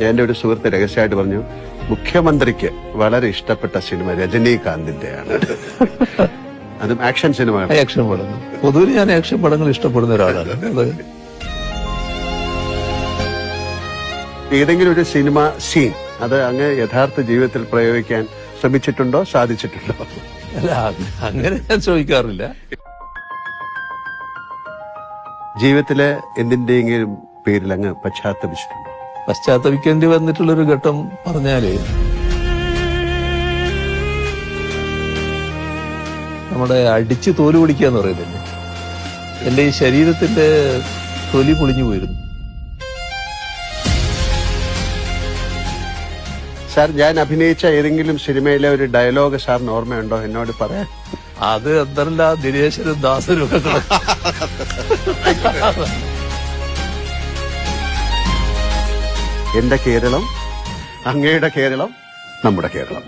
എന്റെ ഒരു സുഹൃത്ത് രഹസ്യമായിട്ട് പറഞ്ഞു, മുഖ്യമന്ത്രിക്ക് വളരെ ഇഷ്ടപ്പെട്ട സിനിമ രജനീകാന്തിന്റെയാണ്. അതും ആക്ഷൻ സിനിമ. ആക്ഷൻ പടങ്ങൾ പൊതുവിൽ ഞാൻ ആക്ഷൻ പടങ്ങൾ ഇഷ്ടപ്പെടുന്ന ഒരാളാണ്. ഏതെങ്കിലും ഒരു സിനിമ സീൻ അത് അങ്ങ് യഥാർത്ഥ ജീവിതത്തിൽ പ്രയോഗിക്കാൻ ശ്രമിച്ചിട്ടുണ്ടോ, സാധിച്ചിട്ടുണ്ടോ? അല്ല, അങ്ങനെ ഞാൻ ചോദിക്കാറില്ല. ജീവിതത്തിലെ എന്തിന്റെയെങ്കിലും പേരിൽ അങ്ങ് പശ്ചാത്തപിച്ചിട്ടുണ്ടോ? പശ്ചാത്തപിക്കേണ്ടി വന്നിട്ടുള്ളൊരു ഘട്ടം പറഞ്ഞാല്, നമ്മുടെ അടിച്ച് തോല് പൊളിക്കുക എന്ന് പറയുന്നില്ലേ, എന്റെ ഈ ശരീരത്തിന്റെ തൊലി പൊളിഞ്ഞു പോയിരുന്നു. സാർ, ഞാൻ അഭിനയിച്ച ഏതെങ്കിലും സിനിമയിലെ ഒരു ഡയലോഗ് സാറിന് ഓർമ്മയുണ്ടോ? എന്നോട് പറയാൻ. അത് എന്തല്ല ദിനേശനും ദാസനും ഒക്കെ എന്റെ കേരളം, അങ്ങയുടെ കേരളം, നമ്മുടെ കേരളം.